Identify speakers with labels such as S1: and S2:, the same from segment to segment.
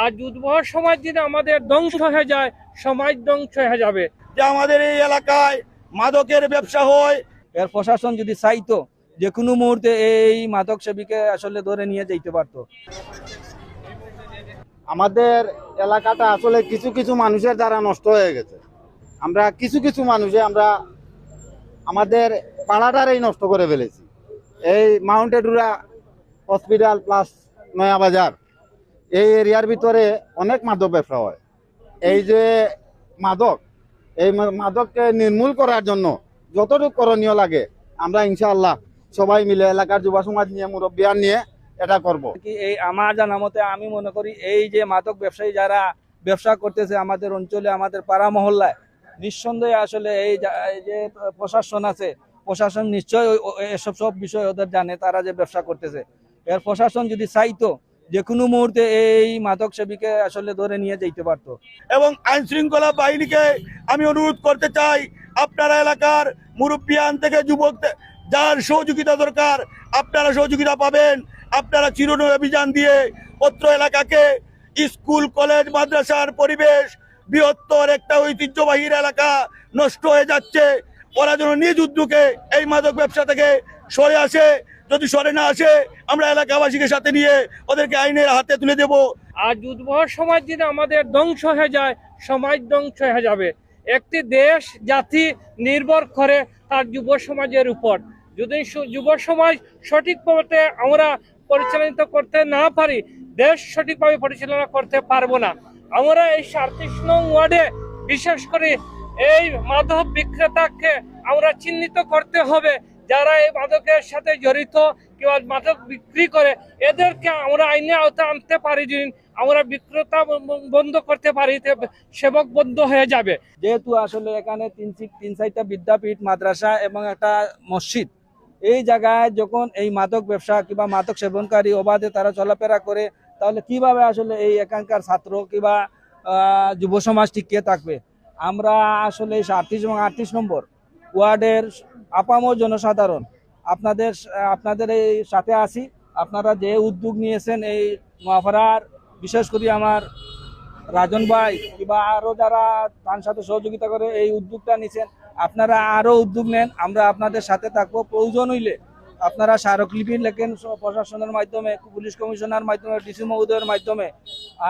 S1: আর যুদ্ধ সমাজ যদি আমাদের ধ্বংস হয়ে যায়, সমাজ ধ্বংস হয়ে যাবে।
S2: যে আমাদের এই এলাকায় মাদকের ব্যবসা হয়,
S3: এর প্রশাসন যদি চাইতো যে কোনো মুহূর্তে এই মাদক সেবীকে আসলে ধরে নিয়ে যেতে পারতো।
S4: আমাদের এলাকাটা আসলে কিছু কিছু মানুষের দ্বারা নষ্ট হয়ে গেছে। আমরা কিছু কিছু মানুষে আমরা আমাদের পাড়াটারই নষ্ট করে ফেলেছি। এই মাউন্টেডুরা হসপিটাল প্লাস নয়া বাজার এই এরিয়ার ভিতরে অনেক মাদক ব্যবসা হয়। এই যে মাদক, এই মাদককে নির্মূল করার জন্য যতটুকু করণীয় লাগে আমরা ইনশাআল্লাহ সবাই মিলে এলাকার যুব সমাজ নিয়ে মুরব্বিয়ান নিয়ে এটা করব।
S3: কি এই আমার জানা মতে আমি মনে করি এই যে মাদক ব্যবসায়ী যারা ব্যবসা করতেছে আমাদের অঞ্চলে, আমাদের পাড়া মহল্লায়, নিঃসন্দেহে আসলে এই যে প্রশাসন আছে, প্রশাসন নিশ্চয়ই এসব সব বিষয় ওদের জানে, তারা যে ব্যবসা করতেছে। এর প্রশাসন যদি চাইতো যে কোনো মুহূর্তে এই মাদক সেবীকে আসলে ধরে নিয়ে যেতে পারতো।
S2: এবং আইন শৃঙ্খলা বাহিনীকে আমি অনুরোধ করতে চাই, আপনারা এলাকার মুরব্বিয়ান থেকে যুবক যার সহযোগিতা দরকার আপনারা সহযোগিতা পাবেন। আপনারা চিরুনি অভিযান দিয়ে অত্র এলাকাকে স্কুল কলেজ মাদ্রাসার পরিবেশ, বৃহত্তর একটা ঐতিহ্যবাহী এলাকা নষ্ট হয়ে যাচ্ছে, ওরা যেন নিজ উদ্যোগে এই মাদক ব্যবসা থেকে সরে আসে। যদি সরে না আসে আমরা এলাকাবাসীকে সাথে নিয়ে ওদেরকে আইনের হাতে তুলে দেব।
S1: আর যুদ্ধ সমাজ যদি আমাদের ধ্বংস হয়ে যায়, সমাজ ধ্বংস হয়ে যাবে। একটি দেশ জাতি নির্ভর করে তার যুব সমাজের উপর। যদি যুব সমাজ সঠিক পথে আমরা পরিচালিত করতে না পারি, দেশ সঠিকভাবে পরিচালনা করতে পারবো না। আমরা এই ৩৭ নং ওয়ার্ডে বিশেষ করে এই মাদক বিক্রেতাকে আমরা চিহ্নিত করতে হবে। যারা এই মাদকের সাথে জড়িত কিংবা মাদক বিক্রি করে, এদেরকে আমরা আইনে আওতায় আনতে পারি। যদি আমরা বিক্রেতা বন্ধ করতে পারি, সেবক বন্ধ হয়ে যাবে।
S3: যেহেতু আসলে এখানে তিন চারটা বিদ্যাপীঠ, মাদ্রাসা এবং একটা মসজিদ, এই জায়গায় যখন এই মাদক ব্যবসা কিংবা মাদক সেবনকারী অবাধে তারা চলাফেরা করে, তাহলে কিভাবে আসলে এই এখানকার ছাত্র কিংবা যুব সমাজ টিকে থাকবে? আমরা আসলে ৩৭ এবং ৩৮ নম্বর ওয়ার্ডের আপামর জনসাধারণ আপনাদের এই সাথে আছি। আপনারা যে উদ্যোগ নিয়েছেন এই নোয়াপাড়ার, বিশেষ করে আমার রাজন ভাই কিংবা আরো যারা তার সাথে সহযোগিতা করে এই উদ্যোগটা নিয়েছেন, আপনারা আরো উদ্যোগ নেন। আমরা আপনাদের সাথে থাকবো। প্রয়োজন হইলে আপনারা স্মারকলিপি লেখেন প্রশাসনের মাধ্যমে, পুলিশ কমিশনার মাধ্যমে, ডিসি মহোদয়ের মাধ্যমে,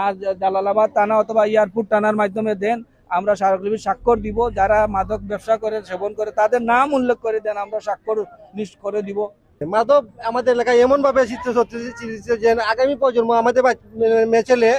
S3: আর জালালাবাদ থানা অথবা এয়ারপোর্ট থানার মাধ্যমে দেন। আমরা স্মারকলিপি স্বাক্ষর দিব। যারা মাদক ব্যবসা করে, সেবন করে, তাদের নাম উল্লেখ করে দেন, আমরা স্বাক্ষর নিশ্চিত করে দিব।
S5: মাদক আমাদের এলাকায় এমন ভাবে চিত্র যে আগামী প্রজন্ম আমাদের মেয়ে ছেলে